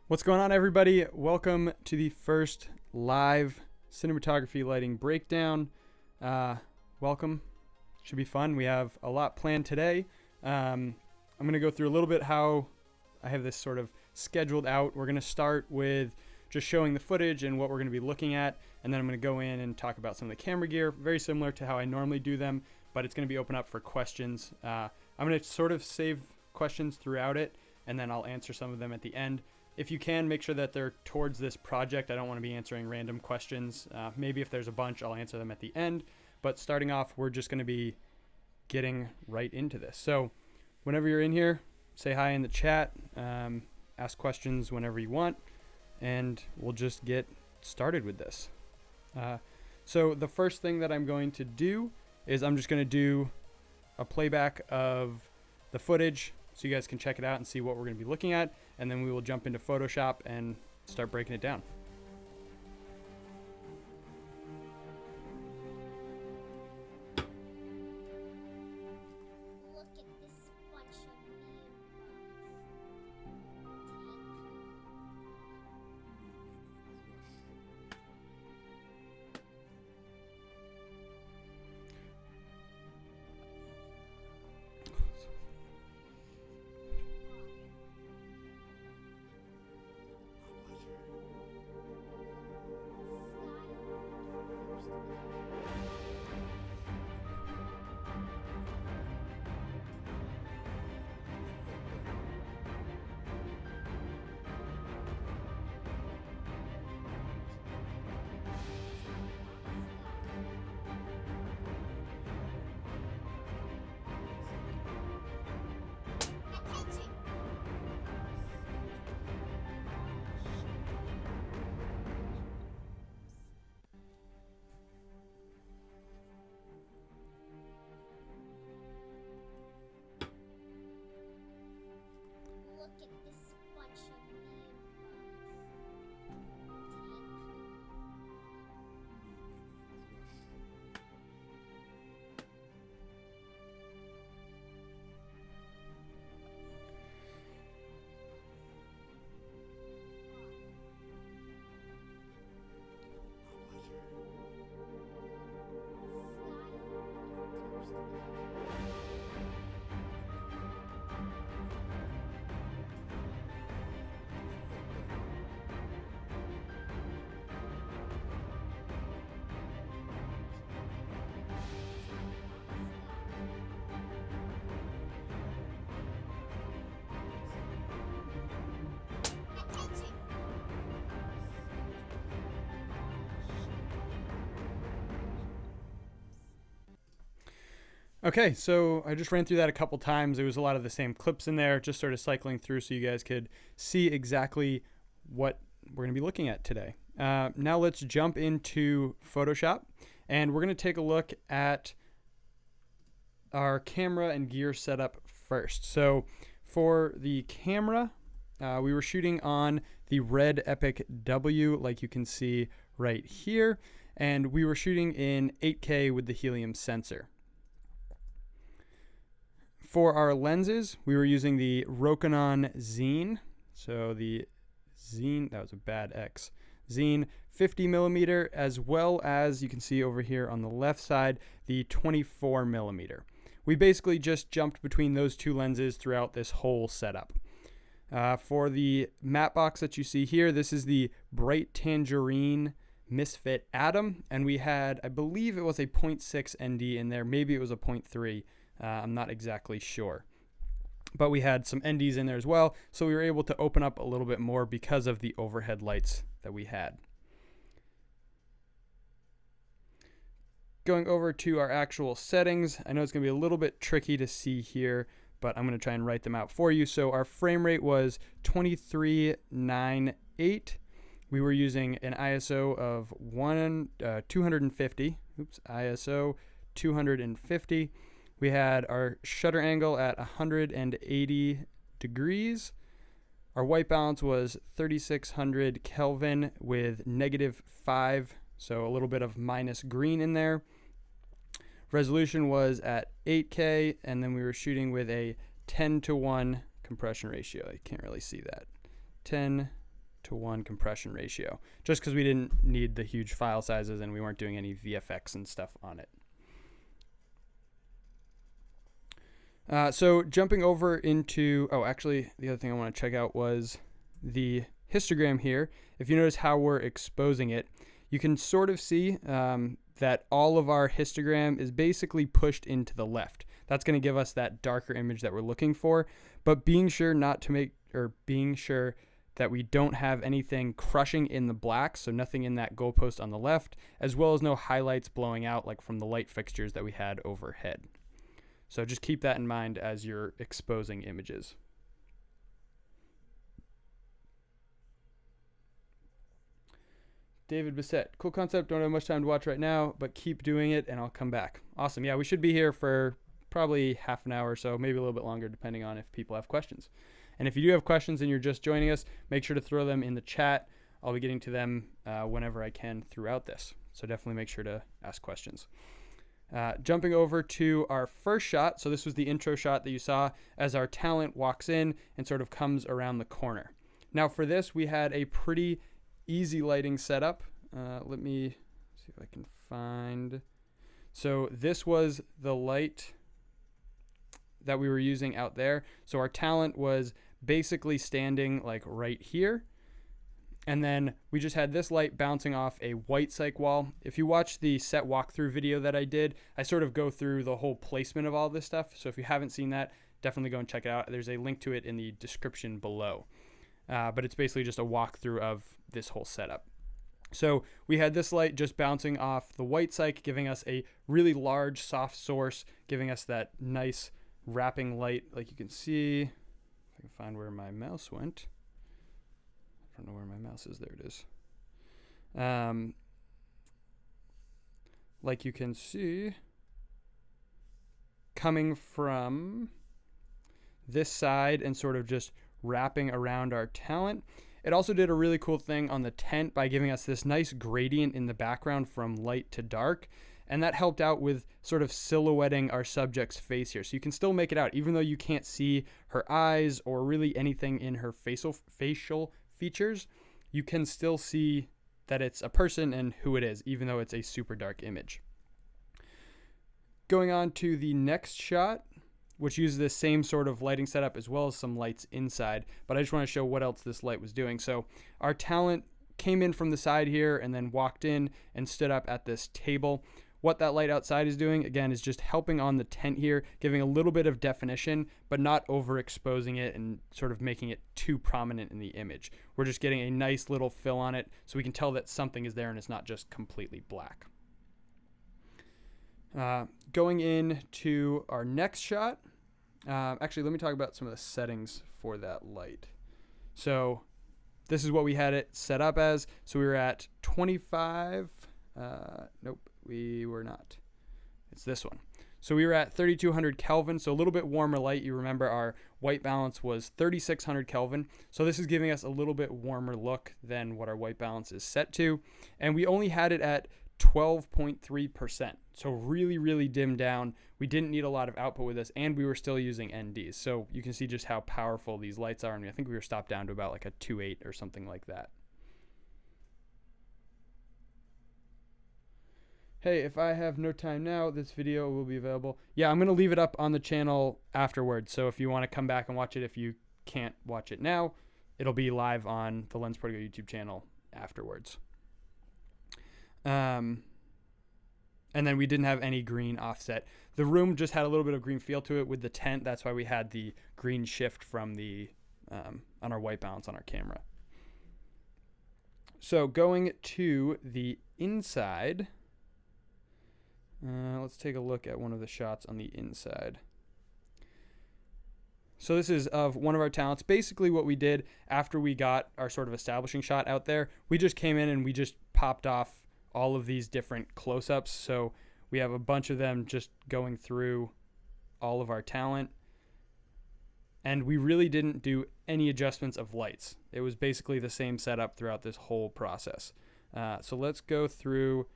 What's going on, everybody? Welcome to the first live cinematography lighting breakdown. Welcome. Should be fun. We have a lot planned today. I'm going to go through a little bit how I have this sort of scheduled out. We're going to start with just showing the footage and what we're going to be looking at, and then I'm going to go in and talk about some of the camera gear, very similar to how I normally do them, but it's going to be open up for questions. I'm going to sort of save questions throughout it, and then I'll answer some of them at the end. If you can, make sure that they're towards this project. I don't want to be answering random questions. Maybe if there's a bunch, I'll answer them at the end. But starting off, we're just going to be getting right into this. So whenever you're in here, say hi in the chat, ask questions whenever you want, and we'll just get started with this. So the first thing that I'm going to do is I'm just going to do a playback of the footage so you guys can check it out and see what we're going to be looking at, and then we will jump into Photoshop and start breaking it down. Look at this bunch of Okay, so I just ran through that a couple times. There was a lot of the same clips in there, just sort of cycling through so you guys could see exactly what we're going to be looking at today. Now let's jump into Photoshop, and we're going to take a look at our camera and gear setup first. So for the camera, we were shooting on the Red Epic W, like you can see right here, and we were shooting in 8K with the helium sensor. For our lenses, we were using the Rokinon Zine. So the Zine, that was a bad X. Zine 50 millimeter, as well as you can see over here on the left side, the 24 millimeter. We basically just jumped between those two lenses throughout this whole setup. For the matte box that you see here, this is the Bright Tangerine Misfit Atom, and we had, I believe it was a 0.6 ND in there, maybe it was a 0.3. I'm not exactly sure. But we had some NDs in there as well, so we were able to open up a little bit more because of the overhead lights that we had. Going over to our actual settings, I know it's going to be a little bit tricky to see here, but I'm going to try and write them out for you. So our frame rate was 2398. We were using an ISO of 250. ISO 250. We had our shutter angle at 180 degrees. Our white balance was 3600 Kelvin with -5, so a little bit of minus green in there. Resolution was at 8K, and then we were shooting with a 10:1 compression ratio. You can't really see that. 10 1 compression ratio, just because we didn't need the huge file sizes and we weren't doing any VFX and stuff on it. So jumping over into, actually the other thing I want to check out was the histogram here. If you notice how we're exposing it, you can sort of see that all of our histogram is basically pushed into the left. That's going to give us that darker image that we're looking for, but being sure that we don't have anything crushing in the black, so nothing in that goalpost on the left, as well as no highlights blowing out like from the light fixtures that we had overhead. So just keep that in mind as you're exposing images. David Bissett, cool concept. Don't have much time to watch right now, but keep doing it and I'll come back. Awesome. Yeah, we should be here for probably half an hour or so, maybe a little bit longer, depending on if people have questions. And if you do have questions and you're just joining us, make sure to throw them in the chat. I'll be getting to them whenever I can throughout this. So definitely make sure to ask questions. Jumping over to our first shot. So this was the intro shot that you saw as our talent walks in and sort of comes around the corner. Now for this, we had a pretty easy lighting setup. Let me see if I can find. So this was the light that we were using out there. So our talent was basically standing like right here. And then we just had this light bouncing off a white cyc wall. If you watch the set walkthrough video that I did, I sort of go through the whole placement of all this stuff. So if you haven't seen that, definitely go and check it out. There's a link to it in the description below. But it's basically just a walkthrough of this whole setup. So we had this light just bouncing off the white cyc, giving us a really large soft source, giving us that nice wrapping light. Like you can see, if I can find where my mouse went. I don't know where my mouse is. There it is. Like you can see, coming from this side and sort of just wrapping around our talent. It also did a really cool thing on the tent by giving us this nice gradient in the background from light to dark. And that helped out with sort of silhouetting our subject's face here. So you can still make it out, even though you can't see her eyes or really anything in her facial features. You can still see that it's a person and who it is, even though it's a super dark image. Going on to the next shot, which uses the same sort of lighting setup as well as some lights inside. But I just want to show what else this light was doing. So our talent came in from the side here and then walked in and stood up at this table. What that light outside is doing, again, is just helping on the tent here, giving a little bit of definition, but not overexposing it and sort of making it too prominent in the image. We're just getting a nice little fill on it so we can tell that something is there and it's not just completely black. Going into our next shot, actually, let me talk about some of the settings for that light. So this is what we had it set up as. So we were at 25. Nope, we were not. It's this one. So we were at 3200 Kelvin, so a little bit warmer light. You remember our white balance was 3600 Kelvin. So this is giving us a little bit warmer look than what our white balance is set to. And we only had it at 12.3%. So really, really dimmed down. We didn't need a lot of output with this, and we were still using NDs. So you can see just how powerful these lights are. And I think we were stopped down to about like a 2.8 or something like that. Hey, if I have no time now, this video will be available. Yeah, I'm going to leave it up on the channel afterwards. So if you want to come back and watch it, if you can't watch it now, it'll be live on the LensProToGo YouTube channel afterwards. And then we didn't have any green offset. The room just had a little bit of green feel to it with the tent. That's why we had the green shift from the on our white balance on our camera. So going to the inside, let's take a look at one of the shots on the inside. So this is of one of our talents. Basically what we did after we got our sort of establishing shot out there, we just came in and we just popped off all of these different close-ups. So we have a bunch of them just going through all of our talent. And we really didn't do any adjustments of lights. It was basically the same setup throughout this whole process. So let's go through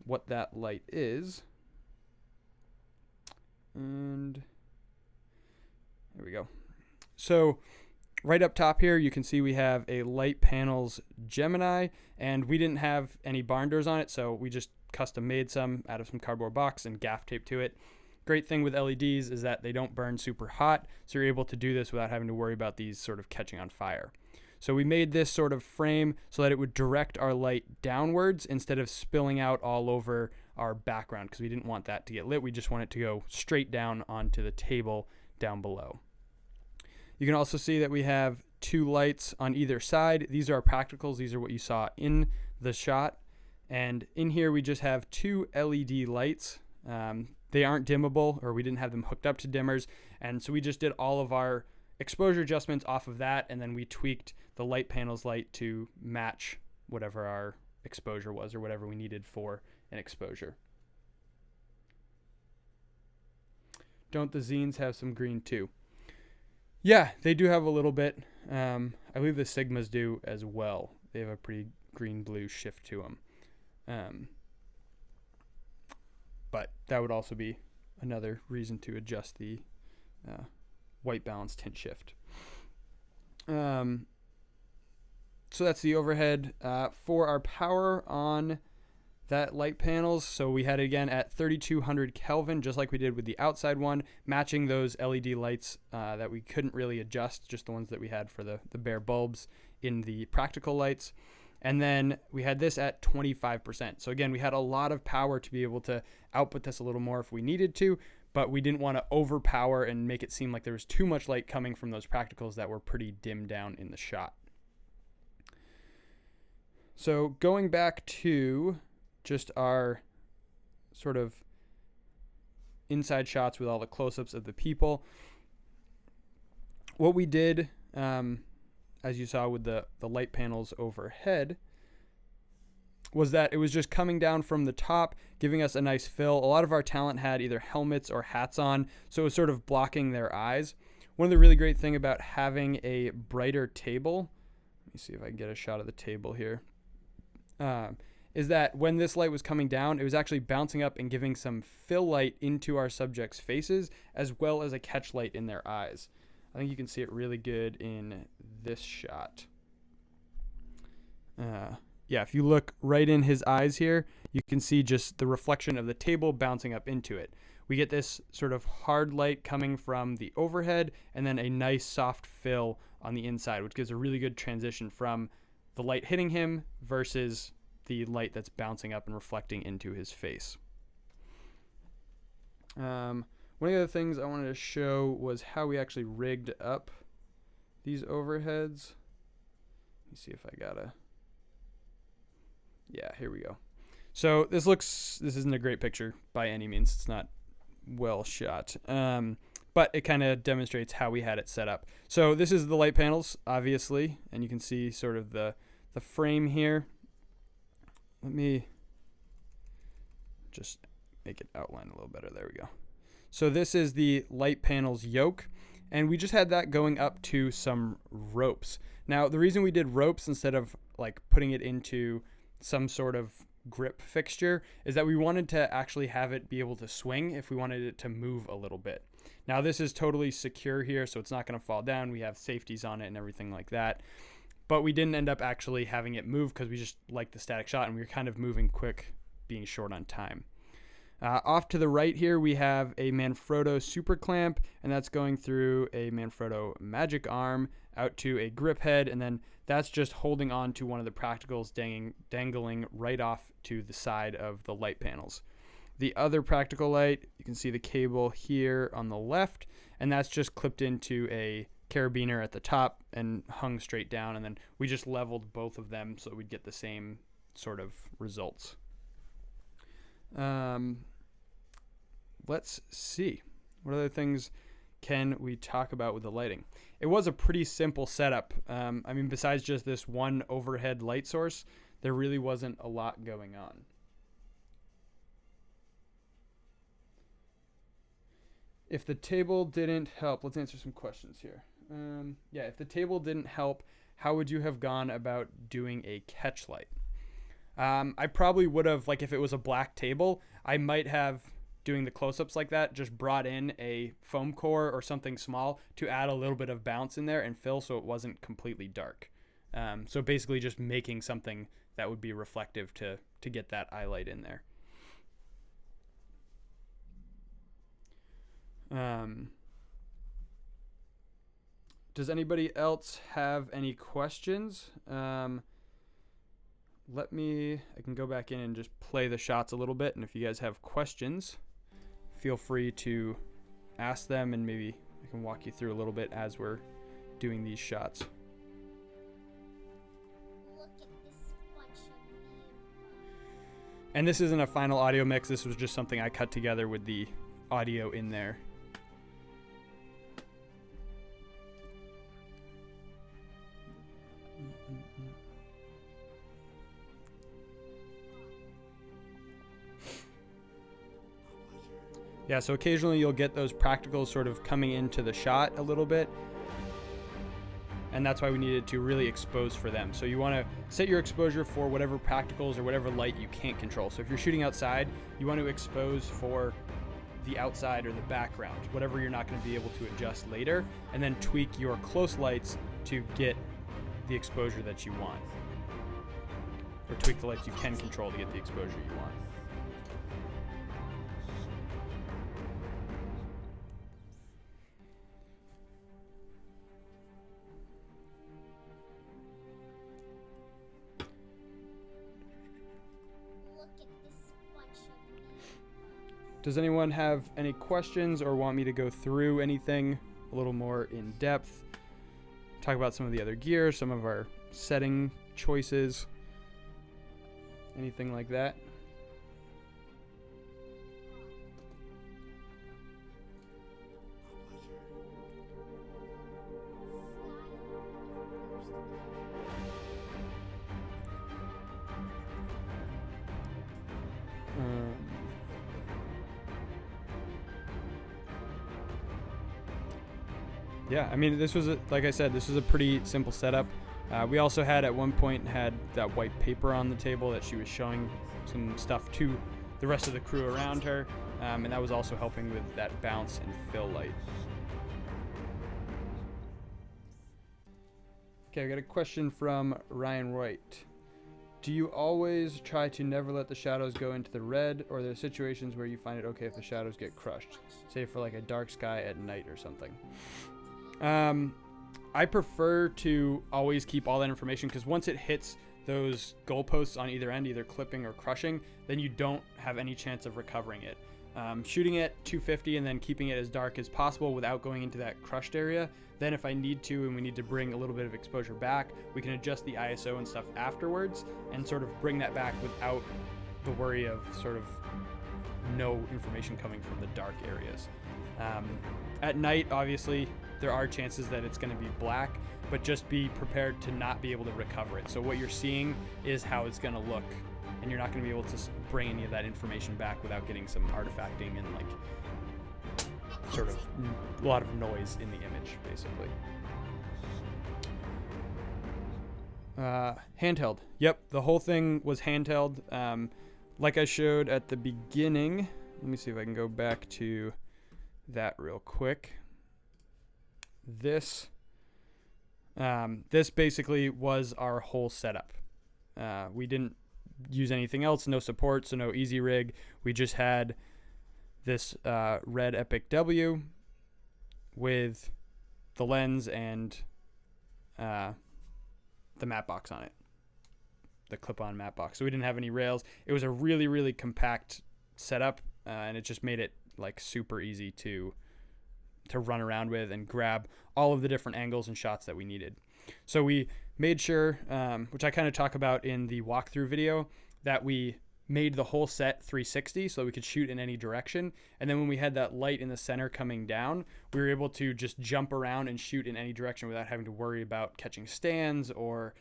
what that light is. And there we go. So Right up top here, you can see we have a light panels Gemini, and we didn't have any barn doors on it, so we just custom made some out of some cardboard box and gaff tape to it. Great thing with LEDs is that they don't burn super hot, so you're able to do this without having to worry about these sort of catching on fire. So we made this sort of frame so that it would direct our light downwards instead of spilling out all over our background, because we didn't want that to get lit. We just want it to go straight down onto the table down below. You can also see that we have 2 lights on either side. These are our practicals. These are what you saw in the shot. And in here we just have 2 LED lights. They aren't dimmable, or we didn't have them hooked up to dimmers. And so we just did all of our exposure adjustments off of that, and then we tweaked the light panels light to match whatever our exposure was or whatever we needed for an exposure. Don't the zines have some green too? Yeah, they do have a little bit. I believe the Sigmas do as well. They have a pretty green-blue shift to them. But that would also be another reason to adjust the white balance tint shift. So that's the overhead. For our power on that light panels, so we had it again at 3200 Kelvin, just like we did with the outside one, matching those LED lights that we couldn't really adjust, just the ones that we had for the bare bulbs in the practical lights. And then we had this at 25%. So again, we had a lot of power to be able to output this a little more if we needed to, but we didn't want to overpower and make it seem like there was too much light coming from those practicals that were pretty dimmed down in the shot. So going back to just our sort of inside shots with all the close-ups of the people, what we did, as you saw with the light panels overhead, was that it was just coming down from the top, giving us a nice fill. A lot of our talent had either helmets or hats on, so it was sort of blocking their eyes. One of the really great things about having a brighter table, let me see if I can get a shot of the table here, is that when this light was coming down, it was actually bouncing up and giving some fill light into our subjects' faces, as well as a catch light in their eyes. I think you can see it really good in this shot. Yeah, if you look right in his eyes here, you can see just the reflection of the table bouncing up into it. We get this sort of hard light coming from the overhead, and then a nice soft fill on the inside, which gives a really good transition from the light hitting him versus the light that's bouncing up and reflecting into his face. One of the other things I wanted to show was how we actually rigged up these overheads. Let me see if I got a... Yeah, here we go. So this isn't a great picture by any means. It's not well shot. But it kind of demonstrates how we had it set up. So this is the light panels, obviously, and you can see sort of the frame here. Let me just make it outline a little better. There we go. So this is the light panels yoke, and we just had that going up to some ropes. Now, the reason we did ropes instead of like putting it into some sort of grip fixture is that we wanted to actually have it be able to swing if we wanted it to move a little bit. Now, this is totally secure here, so it's not going to fall down. We have safeties on it and everything like that. But we didn't end up actually having it move because we just liked the static shot and we were kind of moving quick, being short on time. Off to the right here, we have a Manfrotto super clamp, and that's going through a Manfrotto magic arm out to a grip head, and then that's just holding on to one of the practicals dangling right off to the side of the light panels. The other practical light, you can see the cable here on the left, and that's just clipped into a carabiner at the top and hung straight down, and then we just leveled both of them so we'd get the same sort of results. Let's see. What other things can we talk about with the lighting? It was a pretty simple setup. I mean, besides just this one overhead light source, there really wasn't a lot going on. If the table didn't help, let's answer some questions here. Yeah, if the table didn't help, how would you have gone about doing a catch light? I probably would have, like if it was a black table, I might have doing the close-ups like that, just brought in a foam core or something small to add a little bit of bounce in there and fill so it wasn't completely dark. So basically just making something that would be reflective to get that eye light in there. Does anybody else have any questions? I can go back in and just play the shots a little bit, and if you guys have questions, feel free to ask them, and maybe I can walk you through a little bit as we're doing these shots. Look at this bunch of me. And this isn't a final audio mix, this was just something I cut together with the audio in there. Yeah, so occasionally you'll get those practicals sort of coming into the shot a little bit. And that's why we needed to really expose for them. So you want to set your exposure for whatever practicals or whatever light you can't control. So if you're shooting outside, you want to expose for the outside or the background, whatever you're not going to be able to adjust later, and then tweak your close lights to get the exposure that you want. Or tweak the lights you can control to get the exposure you want. Look at this bunch of me. Does anyone have any questions or want me to go through anything a little more in depth? Talk about some of the other gear, some of our setting choices, anything like that? Yeah, I mean, like I said, this was a pretty simple setup. We also at one point had that white paper on the table that she was showing some stuff to the rest of the crew around her, and that was also helping with that bounce and fill light. Okay, I got a question from Ryan Wright. Do you always try to never let the shadows go into the red, or are there situations where you find it okay if the shadows get crushed? Say for like a dark sky at night or something. I prefer to always keep all that information, because once it hits those goalposts on either end, either clipping or crushing, then you don't have any chance of recovering it. Shooting at 250 and then keeping it as dark as possible without going into that crushed area. Then if I need to and we need to bring a little bit of exposure back, we can adjust the ISO and stuff afterwards and sort of bring that back without the worry of sort of no information coming from the dark areas. At night, obviously, there are chances that it's going to be black, but just be prepared to not be able to recover it. So what you're seeing is how it's going to look, and you're not going to be able to bring any of that information back without getting some artifacting and like sort of a lot of noise in the image, basically. Handheld. Yep, the whole thing was handheld. Like I showed at the beginning, let me see if I can go back to that real quick. This basically was our whole setup. We didn't use anything else, no support, so no easy rig. We just had this red Epic W with the lens and the matte box on it, the clip-on matte box. So we didn't have any rails. It was a really, really compact setup, and it just made it like super easy to run around with and grab all of the different angles and shots that we needed. So we made sure, which I kind of talk about in the walkthrough video, that we made the whole set 360 so that we could shoot in any direction. And then when we had that light in the center coming down, we were able to just jump around and shoot in any direction without having to worry about catching stands or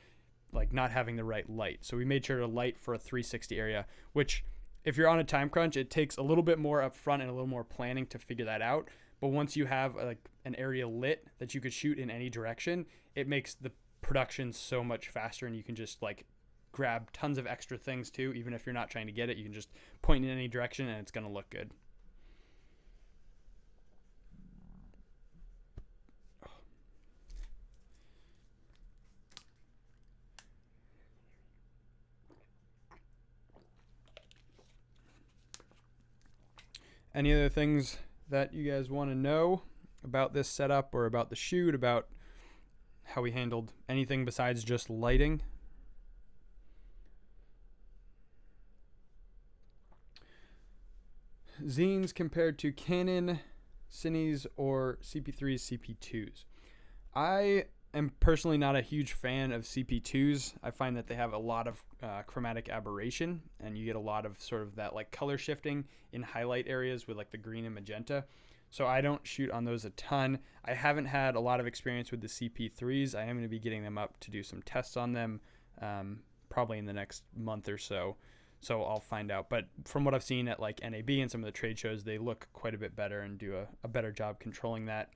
like not having the right light. So we made sure to light for a 360 area, which if you're on a time crunch, it takes a little bit more upfront and a little more planning to figure that out. But once you have like an area lit that you could shoot in any direction, it makes the production so much faster, and you can just like grab tons of extra things too. Even if you're not trying to get it, you can just point in any direction and it's going to look good. any other things that you guys want to know about this setup or about the shoot, about how we handled anything besides just lighting? Zines compared to Canon, Cines, or CP3s, CP2s. I am personally not a huge fan of CP2s. I find that they have a lot of chromatic aberration, and you get a lot of sort of that like color shifting in highlight areas with like the green and magenta. So I don't shoot on those a ton. I haven't had a lot of experience with the CP3s. I am going to be getting them up to do some tests on them probably in the next month or so. So I'll find out. But from what I've seen at like NAB and some of the trade shows, they look quite a bit better and do a better job controlling that.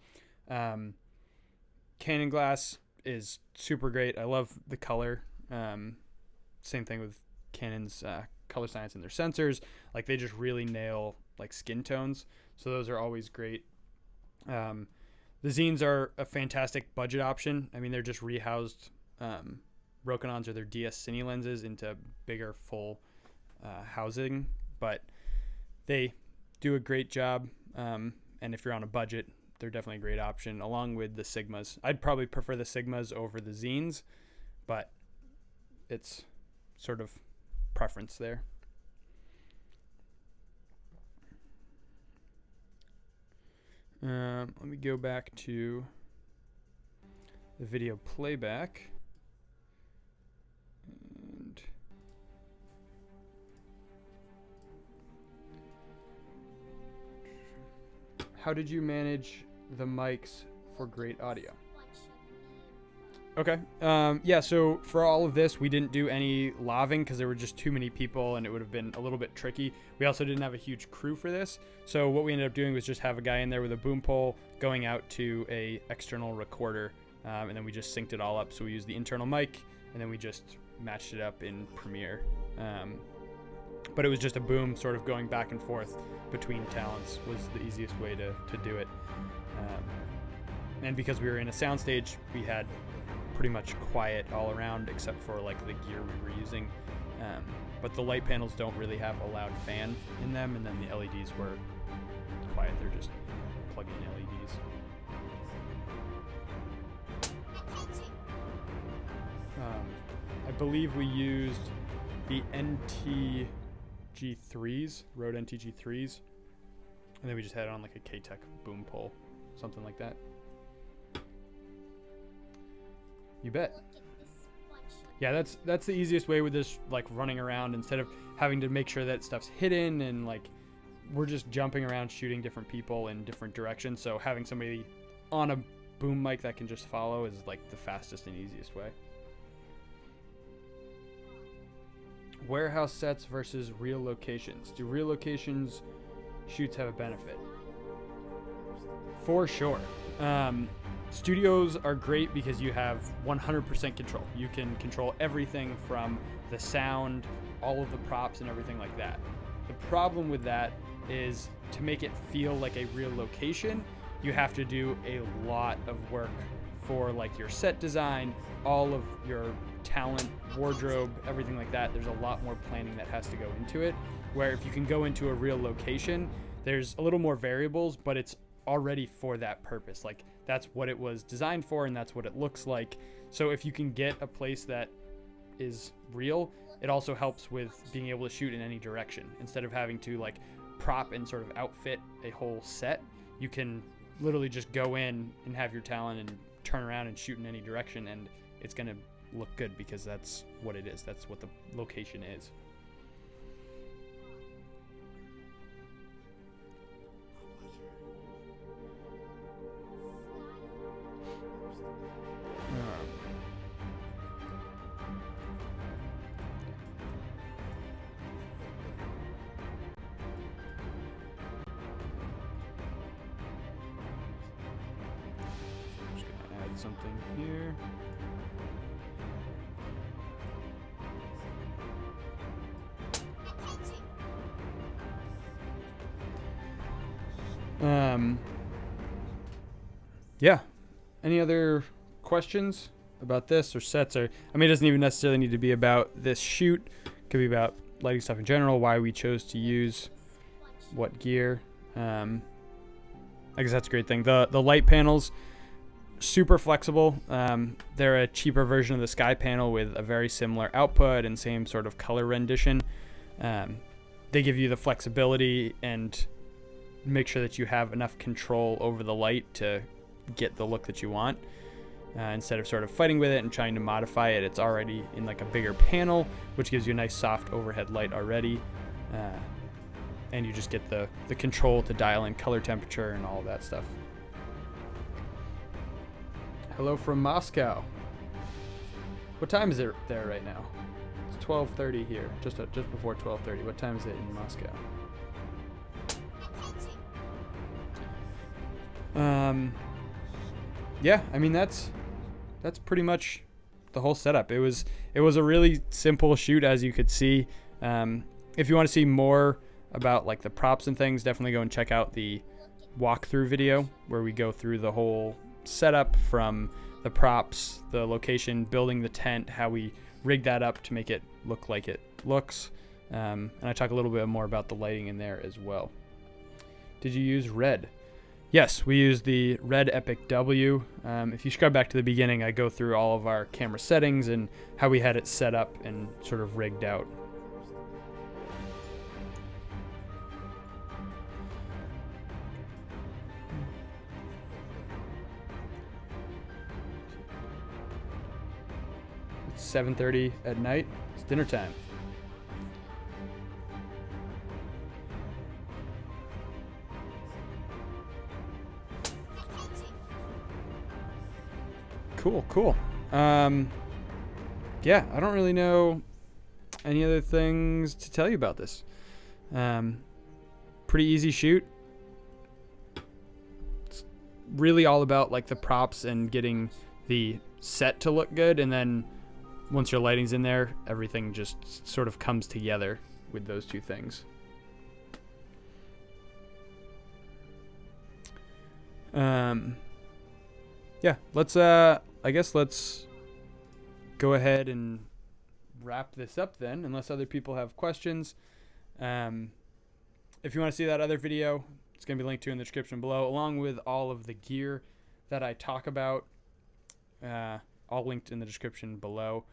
Canon glass is super great. I love the color. Same thing with Canon's color science and their sensors. Like they just really nail like skin tones. So those are always great. The zines are a fantastic budget option. I mean, they're just rehoused Rokinons or their DS Cine lenses into bigger full housing, but they do a great job. And if you're on a budget, they're definitely a great option along with the Sigmas. I'd probably prefer the Sigmas over the zines, but it's sort of preference there. Let me go back to the video playback. And how did you manage the mics for great audio? Okay. Yeah, so for all of this, we didn't do any laving because there were just too many people and it would have been a little bit tricky. We also didn't have a huge crew for this. So what we ended up doing was just have a guy in there with a boom pole going out to a external recorder. And then we just synced it all up. So we used the internal mic and then we just matched it up in Premiere. But it was just a boom sort of going back and forth between talents was the easiest way to do it. And because we were in a soundstage, we had pretty much quiet all around except for like the gear we were using. But the light panels don't really have a loud fan in them, and then the LEDs were quiet. They're just plug-in LEDs. I believe we used the NTG3s, Rode NTG3s, and then we just had it on like a K-Tech boom pole, something like that. You bet. Yeah, that's the easiest way with this, like running around instead of having to make sure that stuff's hidden and like we're just jumping around shooting different people in different directions. So having somebody on a boom mic that can just follow is like the fastest and easiest way. Warehouse sets versus real locations. Do real locations shoots have a benefit? For sure. Studios are great because you have 100% control. You can control everything from the sound, all of the props and everything like that. The problem with that is to make it feel like a real location, you have to do a lot of work for like your set design, all of your talent, wardrobe, everything like that. There's a lot more planning that has to go into it, where if you can go into a real location, there's a little more variables, but it's already for that purpose. Like that's what it was designed for and that's what it looks like. So if you can get a place that is real, it also helps with being able to shoot in any direction. Instead of having to like prop and sort of outfit a whole set, you can literally just go in and have your talent and turn around and shoot in any direction, and it's going to look good because that's what it is. That's what the location is. Something here. Yeah. Any other questions about this or sets? Or I mean, it doesn't even necessarily need to be about this shoot. It could be about lighting stuff in general, why we chose to use what gear. I guess that's a great thing. The light panels, super flexible. They're a cheaper version of the Sky panel with a very similar output and same sort of color rendition. They give you the flexibility and make sure that you have enough control over the light to get the look that you want. Instead of sort of fighting with it and trying to modify it, it's already in like a bigger panel, which gives you a nice soft overhead light already. And you just get the control to dial in color temperature and all of that stuff. Hello from Moscow. What time is it there right now? It's 12:30 here, just before 12:30. What time is it in Moscow? Yeah, I mean that's pretty much the whole setup. It was a really simple shoot, as you could see. If you want to see more about like the props and things, definitely go and check out the walkthrough video where we go through the whole setup from the props, the location, building the tent, how we rig that up to make it look like it looks. And I talk a little bit more about the lighting in there as well. Did you use red? Yes, we use the Red Epic W. If you scrub back to the beginning, I go through all of our camera settings and how we had it set up and sort of rigged out. It's 7:30 at night. It's dinner time. Cool. Yeah, I don't really know any other things to tell you about this. Pretty easy shoot. It's really all about like the props and getting the set to look good, and then once your lighting's in there, everything just sort of comes together with those two things. Yeah, let's go ahead and wrap this up then, unless other people have questions. If you want to see that other video, it's going to be linked to in the description below, along with all of the gear that I talk about, all linked in the description below.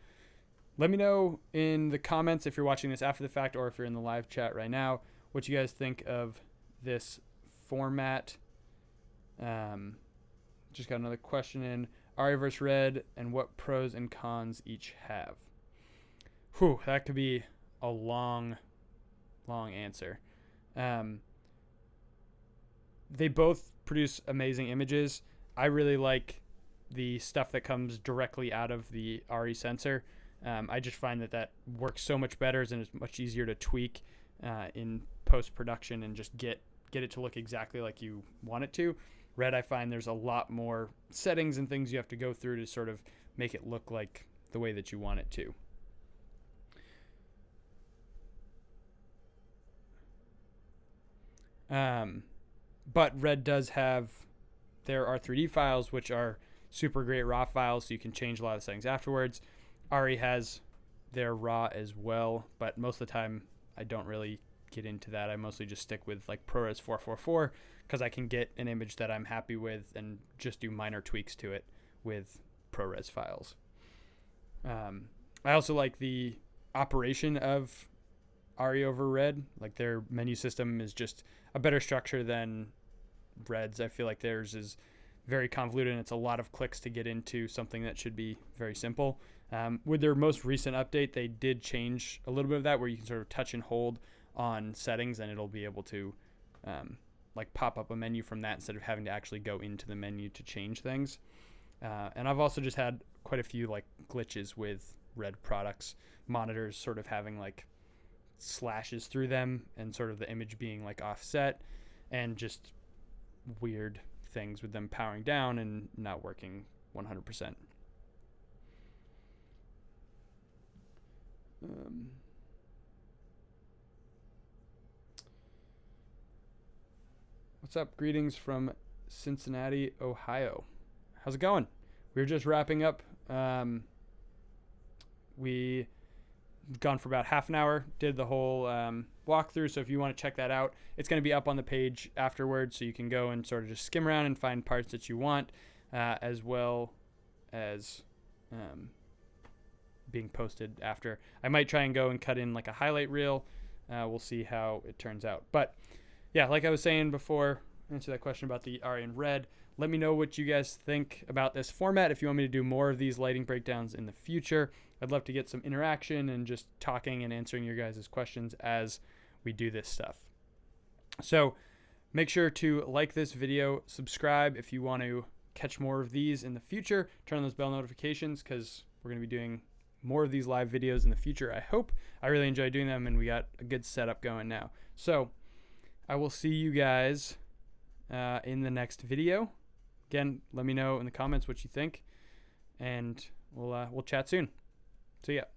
Let me know in the comments if you're watching this after the fact or if you're in the live chat right now, what you guys think of this format. Just got another question in. Ari vs. Red, and what pros and cons each have? Whew, that could be a long answer. They both produce amazing images. I really like the stuff that comes directly out of the Ari sensor. I just find that works so much better and it's much easier to tweak in post-production and just get it to look exactly like you want it to. Red, I find there's a lot more settings and things you have to go through to sort of make it look like the way that you want it to. But Red does have their R3D files, which are super great raw files, so you can change a lot of settings afterwards. Ari has their raw as well, but most of the time I don't really get into that. I mostly just stick with like ProRes 444 because I can get an image that I'm happy with and just do minor tweaks to it with ProRes files. I also like the operation of Ari over Red. Like their menu system is just a better structure than Red's. I feel like theirs is very convoluted and it's a lot of clicks to get into something that should be very simple. With their most recent update, they did change a little bit of that where you can sort of touch and hold on settings and it'll be able to like pop up a menu from that instead of having to actually go into the menu to change things. And I've also just had quite a few like glitches with Red products, monitors sort of having like slashes through them and sort of the image being like offset and just weird things with them powering down and not working 100%. What's up? Greetings from Cincinnati, Ohio. How's it going? We were just wrapping up. We gone for about half an hour, did the whole walkthrough. So if you want to check that out, it's going to be up on the page afterwards, so you can go and sort of just skim around and find parts that you want, as well as being posted after. I might try and go and cut in like a highlight reel. We'll see how it turns out. But yeah, like I was saying before, answer that question about the Aryan Red. Let me know what you guys think about this format. If you want me to do more of these lighting breakdowns in the future, I'd love to get some interaction and just talking and answering your guys' questions as we do this stuff. So make sure to like this video, subscribe if you want to catch more of these in the future. Turn on those bell notifications because we're going to be doing more of these live videos in the future, I hope. I really enjoy doing them, and we got a good setup going now. So I will see you guys in the next video. Again, let me know in the comments what you think, and we'll chat soon. See ya.